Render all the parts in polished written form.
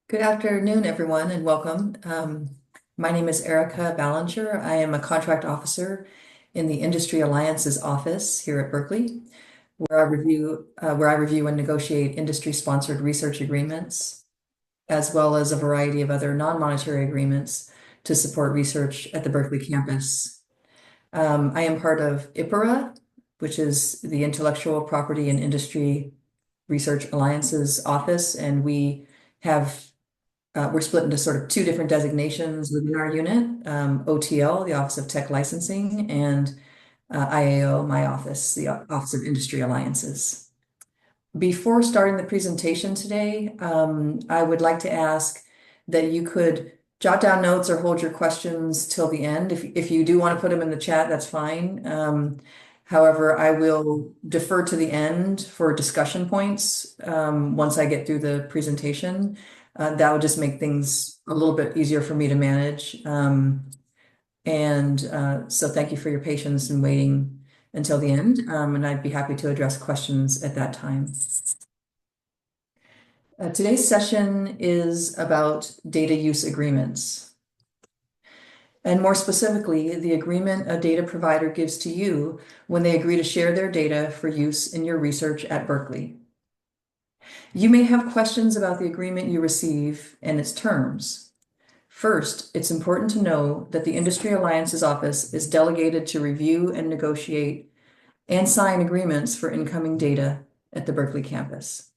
Good afternoon, everyone, and welcome. My name is Erica Ballinger. I am a contract officer in the Industry Alliances office here at Berkeley, where I review and negotiate industry-sponsored research agreements, as well as a variety of other non-monetary agreements to support research at the Berkeley campus. I am part of IPIRA, which is the Intellectual Property and Industry Research Alliances office, and we're split into sort of two different designations within our unit, OTL, the Office of Tech Licensing, and IAO, my office, the Office of Industry Alliances. Before starting the presentation today, I would like to ask that you could jot down notes or hold your questions till the end. If you do want to put them in the chat, that's fine. However, I will defer to the end for discussion points once I get through the presentation. That would just make things a little bit easier for me to manage. So thank you for your patience in waiting until the end, and I'd be happy to address questions at that time. Today's session is about data use agreements. And more specifically, the agreement a data provider gives to you when they agree to share their data for use in your research at Berkeley. You may have questions about the agreement you receive and its terms. First, it's important to know that the Industry Alliances Office is delegated to review and negotiate and sign agreements for incoming data at the Berkeley campus.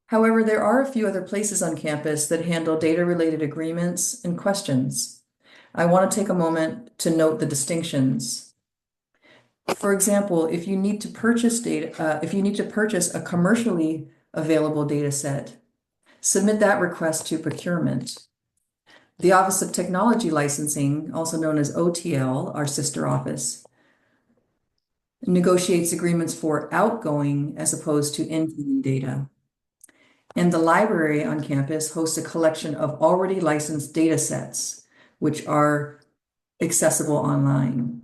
However, there are a few other places on campus that handle data-related agreements and questions. I want to take a moment to note the distinctions. For example, if you need to purchase a commercially available data set, submit that request to procurement. The Office of Technology Licensing, also known as OTL, our sister office, negotiates agreements for outgoing as opposed to incoming data. And the library on campus hosts a collection of already licensed data sets, which are accessible online.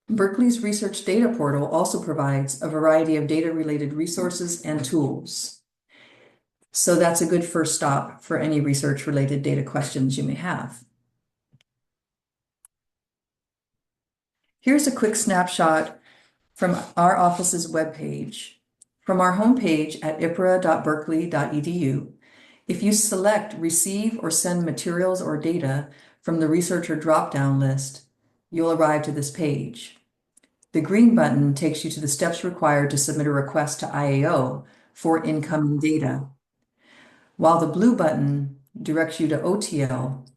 Berkeley's Research Data Portal also provides a variety of data-related resources and tools. So that's a good first stop for any research-related data questions you may have. Here's a quick snapshot from our office's webpage. From our homepage at ipira.berkeley.edu, if you select Receive or Send Materials or Data from the Researcher drop-down list, you'll arrive to this page. The green button takes you to the steps required to submit a request to IAO for incoming data, while the blue button directs you to OTL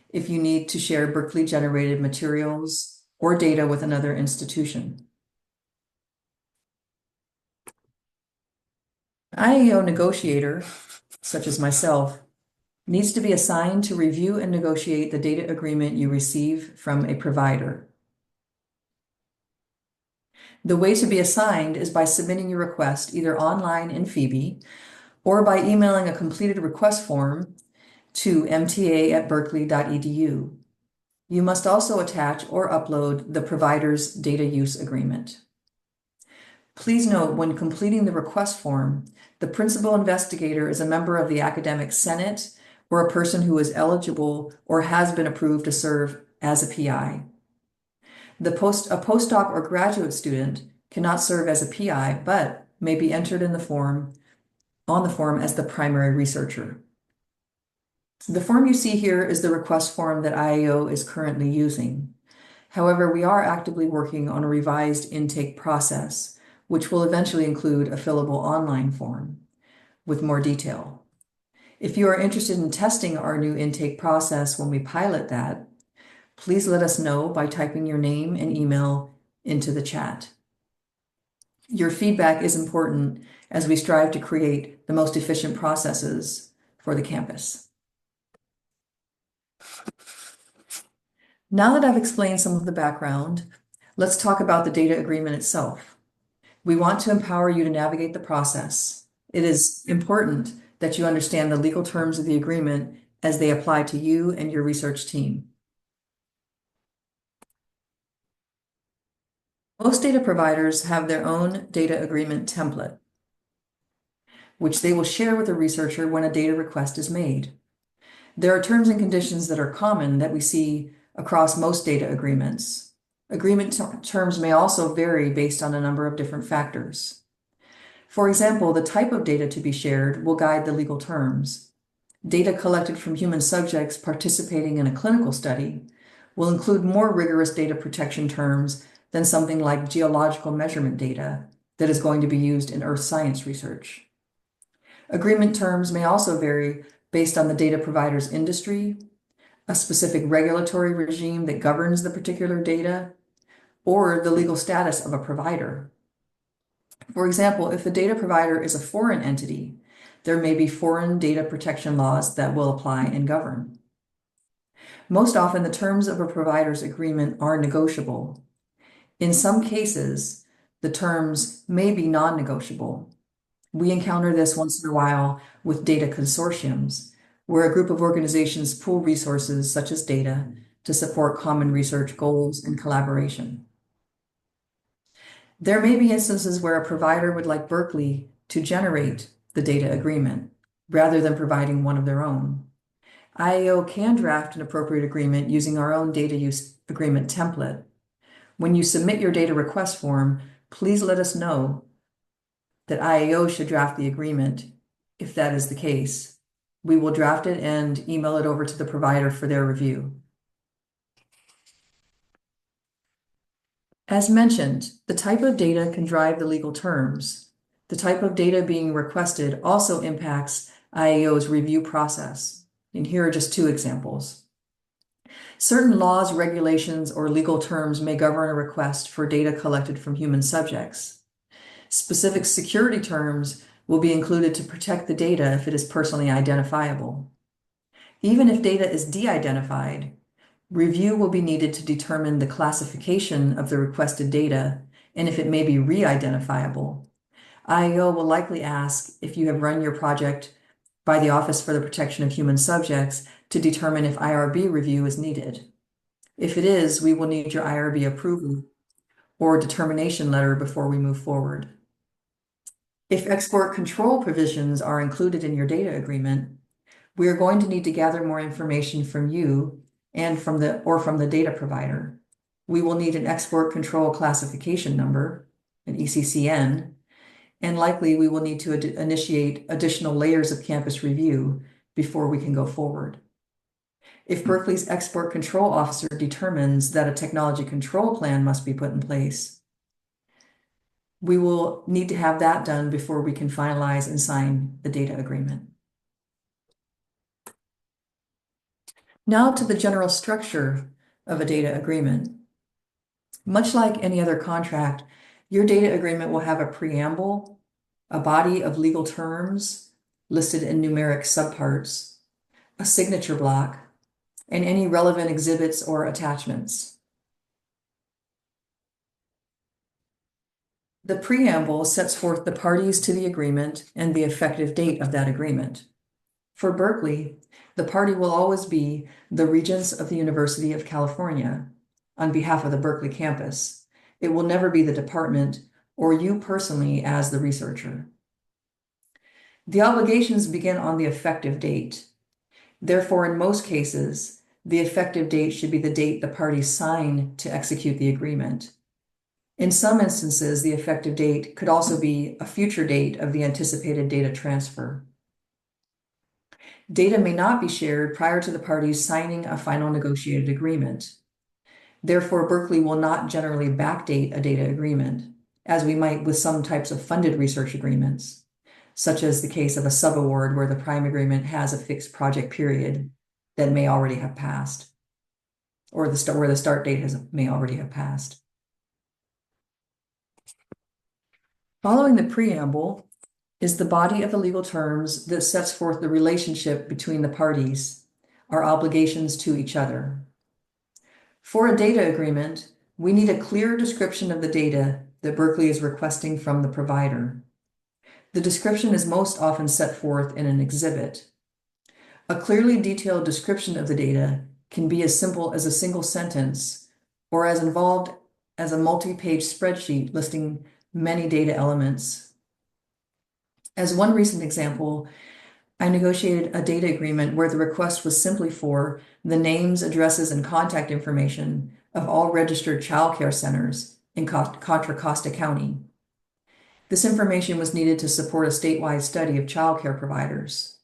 if you need to share Berkeley-generated materials or data with another institution. An IAO negotiator, such as myself, needs to be assigned to review and negotiate the data agreement you receive from a provider. The way to be assigned is by submitting your request either online in Phoebe or by emailing a completed request form to mta@berkeley.edu. You must also attach or upload the provider's data use agreement. Please note, when completing the request form, the principal investigator is a member of the academic senate or a person who is eligible or has been approved to serve as a PI. A postdoc or graduate student cannot serve as a PI, but may be entered on the form as the primary researcher. The form you see here is the request form that IAO is currently using. However, we are actively working on a revised intake process, which will eventually include a fillable online form with more detail. If you are interested in testing our new intake process when we pilot that, please let us know by typing your name and email into the chat. Your feedback is important as we strive to create the most efficient processes for the campus. Now that I've explained some of the background, let's talk about the data agreement itself. We want to empower you to navigate the process. It is important that you understand the legal terms of the agreement as they apply to you and your research team. Most data providers have their own data agreement template. which they will share with the researcher when a data request is made. There are terms and conditions that are common that we see across most data agreements. Agreement terms may also vary based on a number of different factors. For example, the type of data to be shared will guide the legal terms. Data collected from human subjects participating in a clinical study will include more rigorous data protection terms than something like geological measurement data that is going to be used in earth science research. Agreement terms may also vary based on the data provider's industry, a specific regulatory regime that governs the particular data, or the legal status of a provider. For example, if the data provider is a foreign entity, there may be foreign data protection laws that will apply and govern. Most often, the terms of a provider's agreement are negotiable. In some cases, the terms may be non-negotiable. We encounter this once in a while with data consortiums, where a group of organizations pool resources such as data to support common research goals and collaboration. There may be instances where a provider would like Berkeley to generate the data agreement rather than providing one of their own. IAO can draft an appropriate agreement using our own data use agreement template. When you submit your data request form, please let us know that IAO should draft the agreement if that is the case. We will draft it and email it over to the provider for their review. As mentioned, the type of data can drive the legal terms. The type of data being requested also impacts IAO's review process. And here are just two examples. Certain laws, regulations, or legal terms may govern a request for data collected from human subjects. Specific security terms will be included to protect the data if it is personally identifiable. Even if data is de-identified, review will be needed to determine the classification of the requested data and if it may be re-identifiable. IAO will likely ask if you have run your project by the Office for the Protection of Human Subjects to determine if IRB review is needed. If it is, we will need your IRB approval or determination letter before we move forward. If export control provisions are included in your data agreement, we are going to need to gather more information from you and from the data provider. We will need an export control classification number, an ECCN, and likely we will need to initiate additional layers of campus review before we can go forward. If Berkeley's export control officer determines that a technology control plan must be put in place, we will need to have that done before we can finalize and sign the data agreement. Now to the general structure of a data agreement. Much like any other contract, your data agreement will have a preamble, a body of legal terms listed in numeric subparts, a signature block, and any relevant exhibits or attachments. The preamble sets forth the parties to the agreement and the effective date of that agreement. For Berkeley, the party will always be the Regents of the University of California on behalf of the Berkeley campus. It will never be the department or you personally as the researcher. The obligations begin on the effective date. Therefore, in most cases, the effective date should be the date the parties sign to execute the agreement. In some instances, the effective date could also be a future date of the anticipated data transfer. Data may not be shared prior to the parties signing a final negotiated agreement. Therefore, Berkeley will not generally backdate a data agreement, as we might with some types of funded research agreements, such as the case of a subaward where the prime agreement has a fixed project period that may already have passed, or where the start date may already have passed. Following the preamble is the body of the legal terms that sets forth the relationship between the parties, our obligations to each other. For a data agreement, we need a clear description of the data that Berkeley is requesting from the provider. The description is most often set forth in an exhibit. A clearly detailed description of the data can be as simple as a single sentence or as involved as a multi-page spreadsheet listing many data elements. As one recent example, I negotiated a data agreement where the request was simply for the names, addresses, and contact information of all registered childcare centers in Contra Costa County. This information was needed to support a statewide study of childcare providers.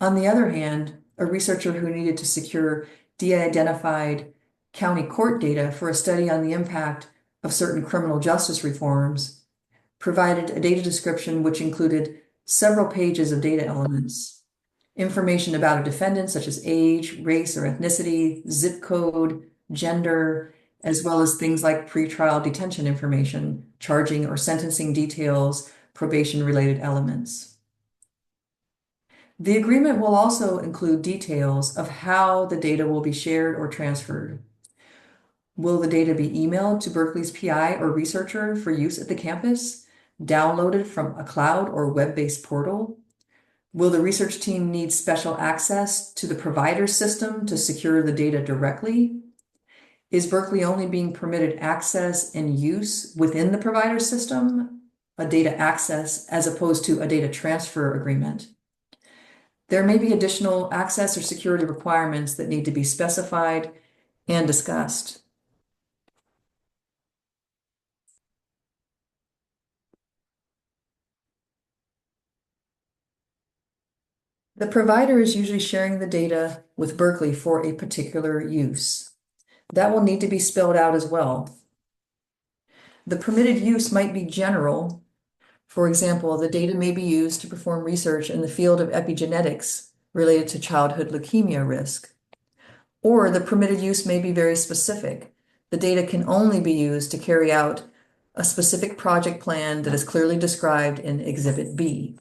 On the other hand, a researcher who needed to secure de-identified county court data for a study on the impact of certain criminal justice reforms provided a data description which included several pages of data elements, information about a defendant such as age, race or ethnicity, zip code, gender, as well as things like pretrial detention information, charging or sentencing details, probation-related elements. The agreement will also include details of how the data will be shared or transferred. Will the data be emailed to Berkeley's PI or researcher for use at the campus, downloaded from a cloud or web-based portal? Will the research team need special access to the provider system to secure the data directly? Is Berkeley only being permitted access and use within the provider system, a data access as opposed to a data transfer agreement? There may be additional access or security requirements that need to be specified and discussed. The provider is usually sharing the data with Berkeley for a particular use. That will need to be spelled out as well. The permitted use might be general. For example, the data may be used to perform research in the field of epigenetics related to childhood leukemia risk. Or the permitted use may be very specific. The data can only be used to carry out a specific project plan that is clearly described in Exhibit B.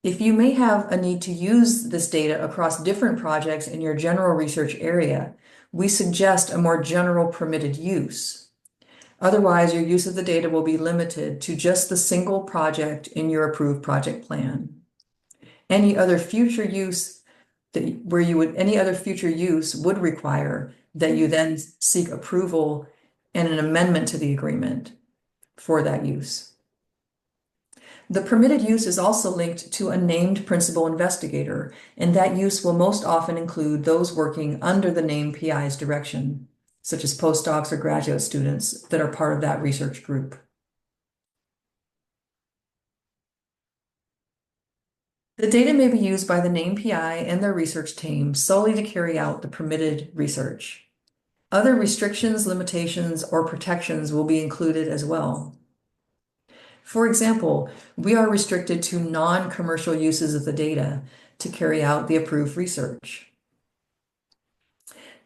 If you may have a need to use this data across different projects in your general research area, we suggest a more general permitted use. Otherwise, your use of the data will be limited to just the single project in your approved project plan. Any other future use would require that you then seek approval and an amendment to the agreement for that use. The permitted use is also linked to a named principal investigator, and that use will most often include those working under the named PI's direction, such as postdocs or graduate students that are part of that research group. The data may be used by the named PI and their research team solely to carry out the permitted research. Other restrictions, limitations, or protections will be included as well. For example, we are restricted to non-commercial uses of the data to carry out the approved research.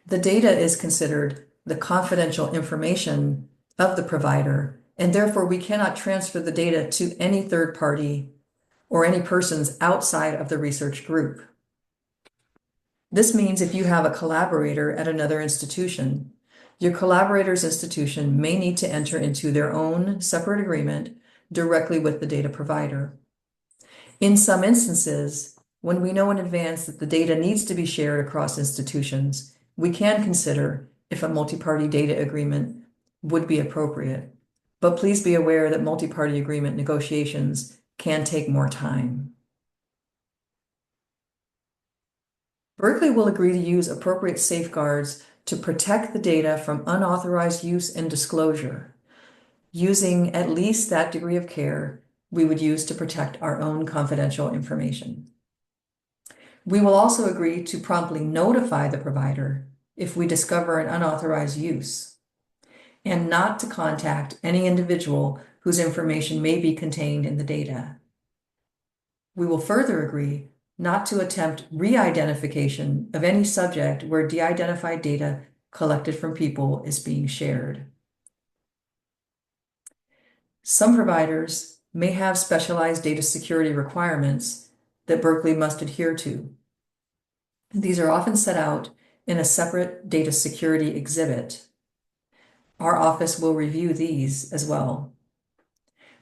The data is considered the confidential information of the provider, and therefore we cannot transfer the data to any third party or any persons outside of the research group. This means if you have a collaborator at another institution, your collaborator's institution may need to enter into their own separate agreement directly with the data provider. In some instances, when we know in advance that the data needs to be shared across institutions, we can consider if a multi-party data agreement would be appropriate. But please be aware that multi-party agreement negotiations can take more time. Berkeley will agree to use appropriate safeguards to protect the data from unauthorized use and disclosure, using at least that degree of care we would use to protect our own confidential information. We will also agree to promptly notify the provider if we discover an unauthorized use, and not to contact any individual whose information may be contained in the data. We will further agree not to attempt re-identification of any subject where de-identified data collected from people is being shared. Some providers may have specialized data security requirements that Berkeley must adhere to. These are often set out in a separate data security exhibit. Our office will review these as well.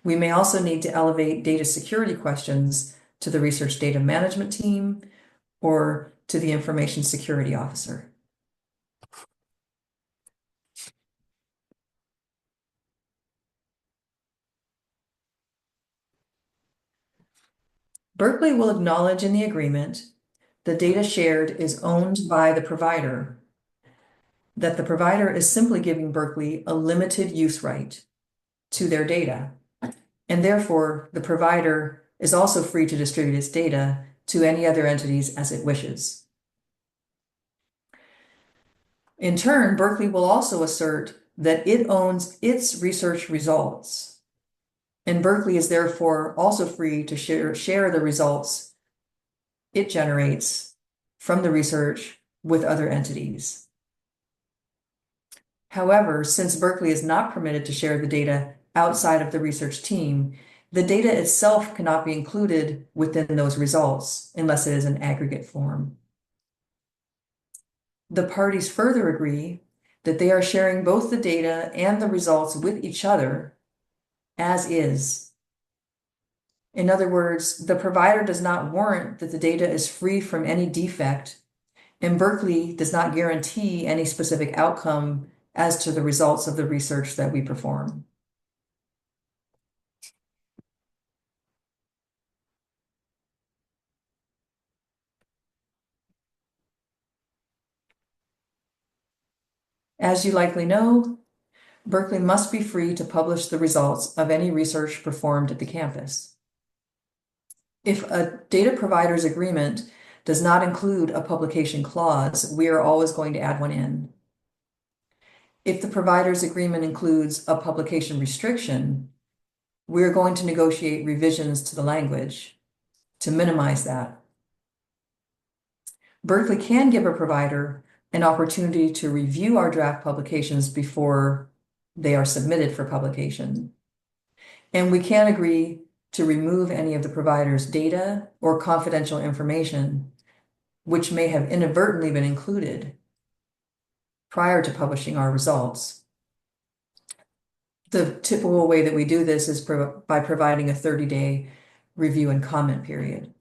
We may also need to elevate data security questions to the research data management team or to the information security officer. Berkeley will acknowledge in the agreement the data shared is owned by the provider, that the provider is simply giving Berkeley a limited use right to their data, and therefore the provider is also free to distribute its data to any other entities as it wishes. In turn, Berkeley will also assert that it owns its research results, and Berkeley is therefore also free to share the results it generates from the research with other entities. However, since Berkeley is not permitted to share the data outside of the research team, the data itself cannot be included within those results unless it is in aggregate form. The parties further agree that they are sharing both the data and the results with each other as is. In other words, the provider does not warrant that the data is free from any defect, and Berkeley does not guarantee any specific outcome as to the results of the research that we perform. As you likely know, Berkeley must be free to publish the results of any research performed at the campus. If a data provider's agreement does not include a publication clause, we are always going to add one in. If the provider's agreement includes a publication restriction, we're going to negotiate revisions to the language to minimize that. Berkeley can give a provider an opportunity to review our draft publications before they are submitted for publication. And we can agree to remove any of the provider's data or confidential information which may have inadvertently been included prior to publishing our results. The typical way that we do this is by providing a 30-day review and comment period.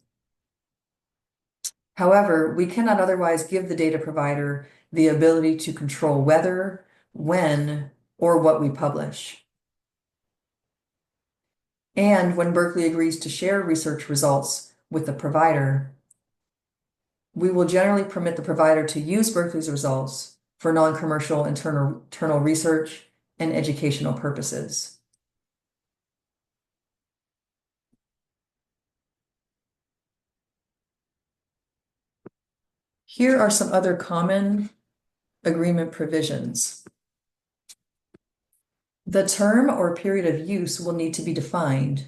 However, we cannot otherwise give the data provider the ability to control whether, when, or what we publish. And when Berkeley agrees to share research results with the provider, we will generally permit the provider to use Berkeley's results for non-commercial internal research and educational purposes. Here are some other common agreement provisions. The term or period of use will need to be defined.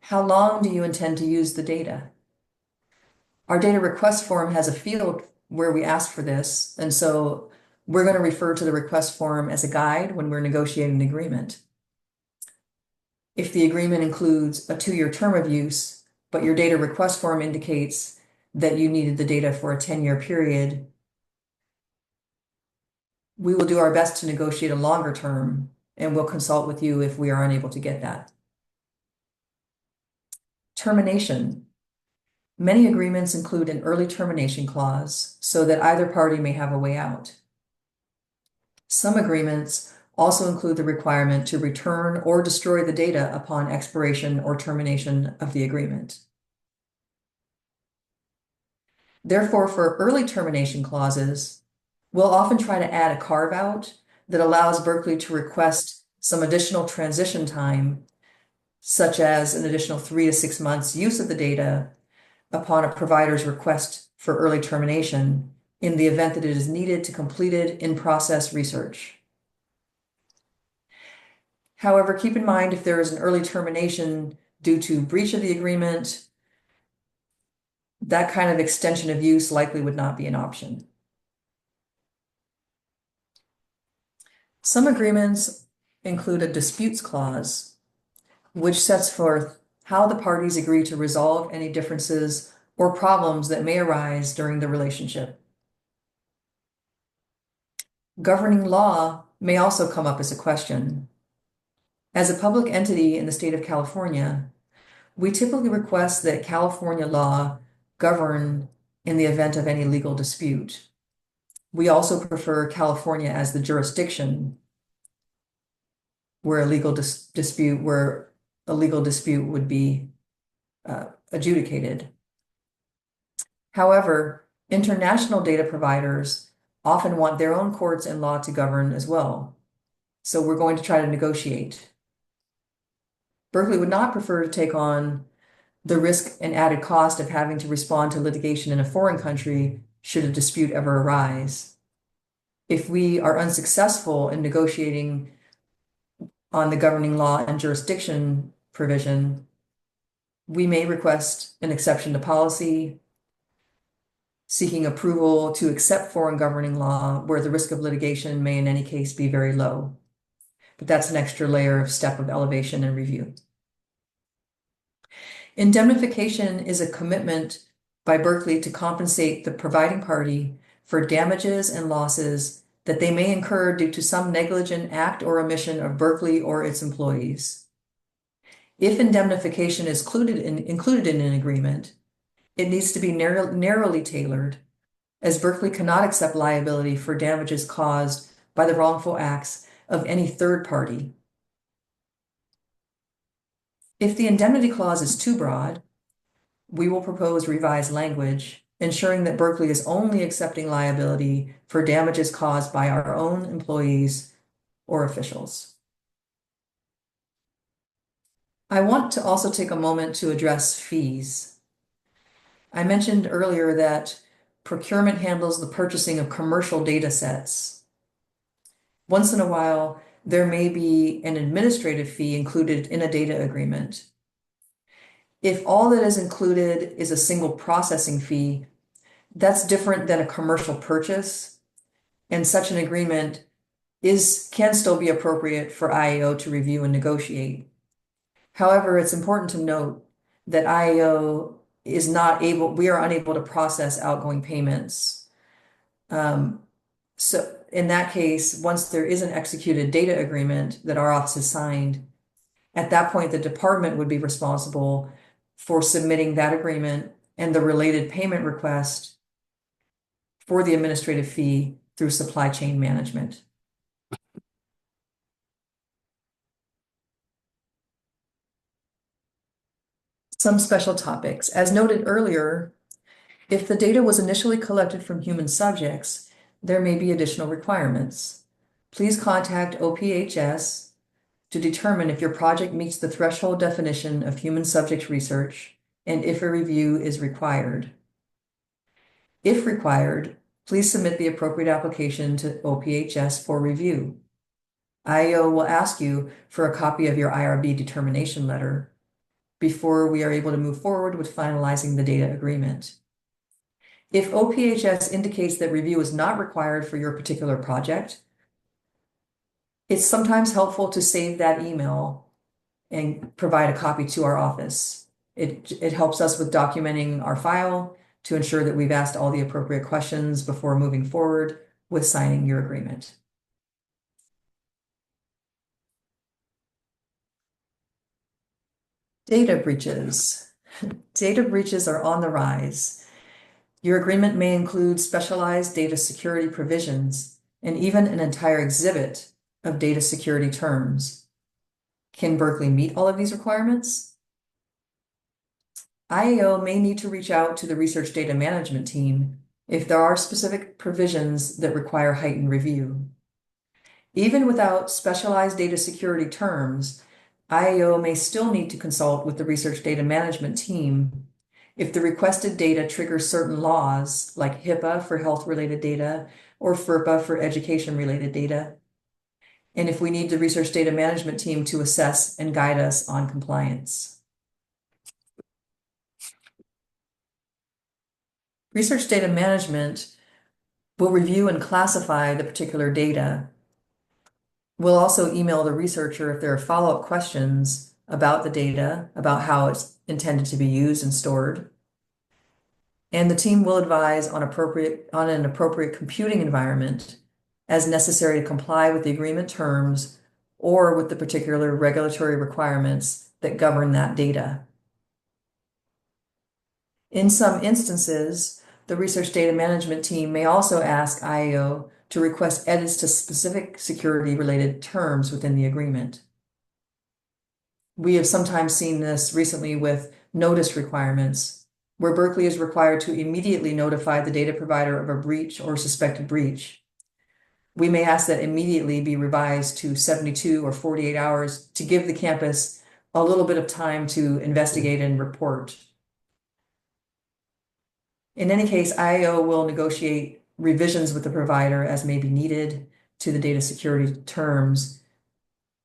How long do you intend to use the data? Our data request form has a field where we ask for this, and so we're going to refer to the request form as a guide when we're negotiating an agreement. If the agreement includes a 2-year term of use, but your data request form indicates that you needed the data for a 10-year period, we will do our best to negotiate a longer term, and we'll consult with you if we are unable to get that. Termination. Many agreements include an early termination clause so that either party may have a way out. Some agreements also include the requirement to return or destroy the data upon expiration or termination of the agreement. Therefore, for early termination clauses, we'll often try to add a carve-out that allows Berkeley to request some additional transition time, such as an additional 3 to 6 months use of the data upon a provider's request for early termination in the event that it is needed to completed in-process research. However, keep in mind if there is an early termination due to breach of the agreement, that kind of extension of use likely would not be an option. Some agreements include a disputes clause, which sets forth how the parties agree to resolve any differences or problems that may arise during the relationship. Governing law may also come up as a question. As a public entity in the state of California, we typically request that California law govern in the event of any legal dispute. We also prefer California as the jurisdiction where a legal dispute would be adjudicated. However, international data providers often want their own courts and law to govern as well. So we're going to try to negotiate. Berkeley would not prefer to take on the risk and added cost of having to respond to litigation in a foreign country should a dispute ever arise. If we are unsuccessful in negotiating on the governing law and jurisdiction provision, we may request an exception to policy, seeking approval to accept foreign governing law where the risk of litigation may in any case be very low. But that's an extra layer of step of elevation and review. Indemnification is a commitment by Berkeley to compensate the providing party for damages and losses that they may incur due to some negligent act or omission of Berkeley or its employees. If indemnification is included in an agreement, it needs to be narrowly tailored, as Berkeley cannot accept liability for damages caused by the wrongful acts of any third party. If the indemnity clause is too broad, we will propose revised language, ensuring that Berkeley is only accepting liability for damages caused by our own employees or officials. I want to also take a moment to address fees. I mentioned earlier that procurement handles the purchasing of commercial data sets. Once in a while, there may be an administrative fee included in a data agreement. If all that is included is a single processing fee, that's different than a commercial purchase, and such an agreement can still be appropriate for IAO to review and negotiate. However, it's important to note that IAO we are unable to process outgoing payments. So in that case, once there is an executed data agreement that our office has signed, at that point, the department would be responsible for submitting that agreement and the related payment request for the administrative fee through supply chain management. Some special topics. As noted earlier, if the data was initially collected from human subjects, there may be additional requirements. Please contact OPHS to determine if your project meets the threshold definition of human subject research and if a review is required. If required, please submit the appropriate application to OPHS for review. IAO will ask you for a copy of your IRB determination letter before we are able to move forward with finalizing the data agreement. If OPHS indicates that review is not required for your particular project, it's sometimes helpful to save that email and provide a copy to our office. It helps us with documenting our file to ensure that we've asked all the appropriate questions before moving forward with signing your agreement. Data breaches. Data breaches are on the rise. Your agreement may include specialized data security provisions and even an entire exhibit of data security terms. Can Berkeley meet all of these requirements? IAO may need to reach out to the research data management team if there are specific provisions that require heightened review. Even without specialized data security terms, IAO may still need to consult with the research data management team if the requested data triggers certain laws like HIPAA for health-related data or FERPA for education-related data, and if we need the research data management team to assess and guide us on compliance. Research data management will review and classify the particular data. We'll also email the researcher if there are follow-up questions about the data, about how it's intended to be used and stored. And the team will advise on an appropriate computing environment as necessary to comply with the agreement terms or with the particular regulatory requirements that govern that data. In some instances, the research data management team may also ask IAO to request edits to specific security-related terms within the agreement. We have sometimes seen this recently with notice requirements, where Berkeley is required to immediately notify the data provider of a breach or suspected breach. We may ask that immediately be revised to 72 or 48 hours to give the campus a little bit of time to investigate and report. In any case, IAO will negotiate revisions with the provider as may be needed to the data security terms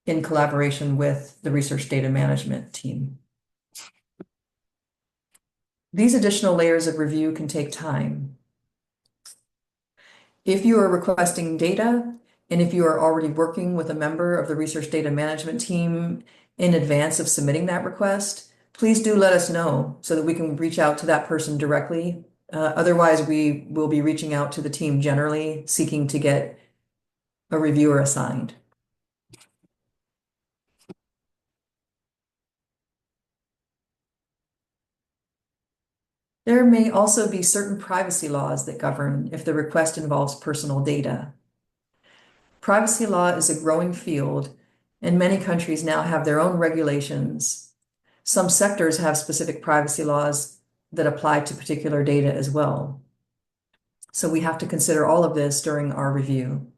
in collaboration with the research data management team. These additional layers of review can take time. If you are requesting data, and if you are already working with a member of the research data management team in advance of submitting that request, please do let us know so that we can reach out to that person directly. Otherwise, we will be reaching out to the team generally, seeking to get a reviewer assigned. There may also be certain privacy laws that govern if the request involves personal data. Privacy law is a growing field, and many countries now have their own regulations. Some sectors have specific privacy laws that apply to particular data as well. So we have to consider all of this during our review.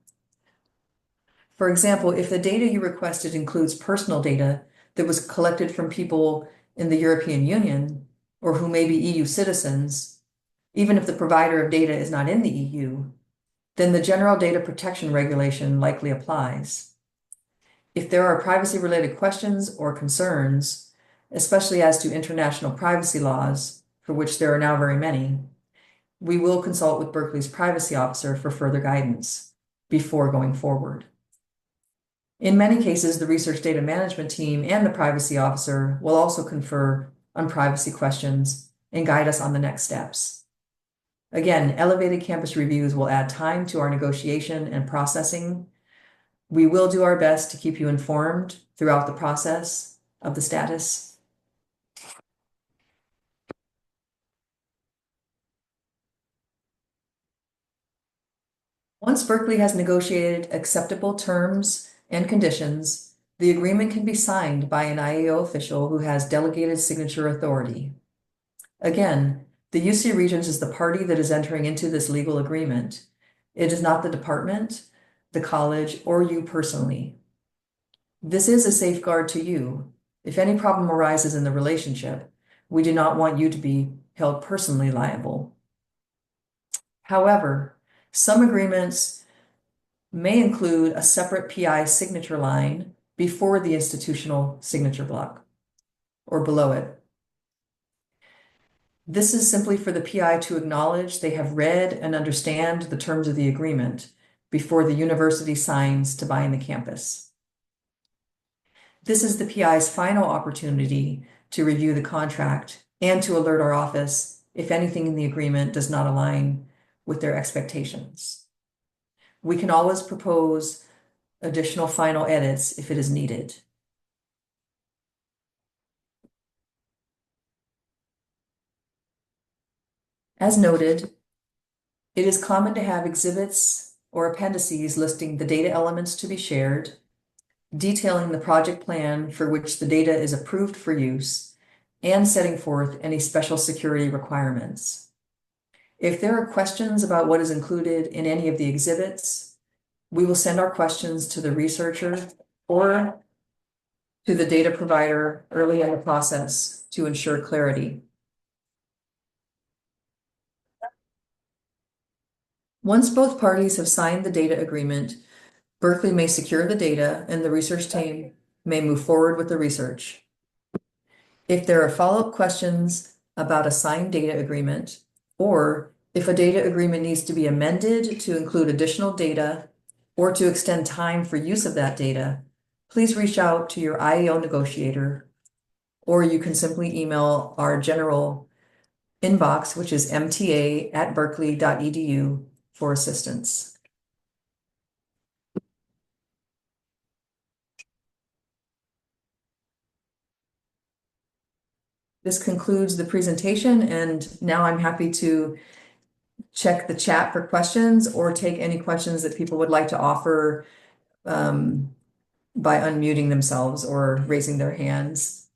For example, if the data you requested includes personal data that was collected from people in the European Union or who may be EU citizens, even if the provider of data is not in the EU, then the General Data Protection Regulation likely applies. If there are privacy-related questions or concerns, especially as to international privacy laws, for which there are now very many, we will consult with Berkeley's privacy officer for further guidance before going forward. In many cases, the research data management team and the privacy officer will also confer on privacy questions and guide us on the next steps. Again, elevated campus reviews will add time to our negotiation and processing. We will do our best to keep you informed throughout the process of the status. Once Berkeley has negotiated acceptable terms and conditions, the agreement can be signed by an IAO official who has delegated signature authority. Again, the UC Regents is the party that is entering into this legal agreement. It is not the department, the college, or you personally. This is a safeguard to you. If any problem arises in the relationship, we do not want you to be held personally liable. However, some agreements may include a separate PI signature line before the institutional signature block or below it. This is simply for the PI to acknowledge they have read and understand the terms of the agreement before the university signs to bind the campus. This is the PI's final opportunity to review the contract and to alert our office if anything in the agreement does not align with their expectations. We can always propose additional final edits if it is needed. As noted, it is common to have exhibits or appendices listing the data elements to be shared, detailing the project plan for which the data is approved for use, and setting forth any special security requirements. If there are questions about what is included in any of the exhibits, we will send our questions to the researcher or to the data provider early in the process to ensure clarity. Once both parties have signed the data agreement, Berkeley may secure the data and the research team may move forward with the research. If there are follow-up questions about a signed data agreement, or if a data agreement needs to be amended to include additional data or to extend time for use of that data, please reach out to your IAO negotiator, or you can simply email our general inbox, which is mta@berkeley.edu, for assistance. This concludes the presentation, and now I'm happy to check the chat for questions or take any questions that people would like to offer by unmuting themselves or raising their hands.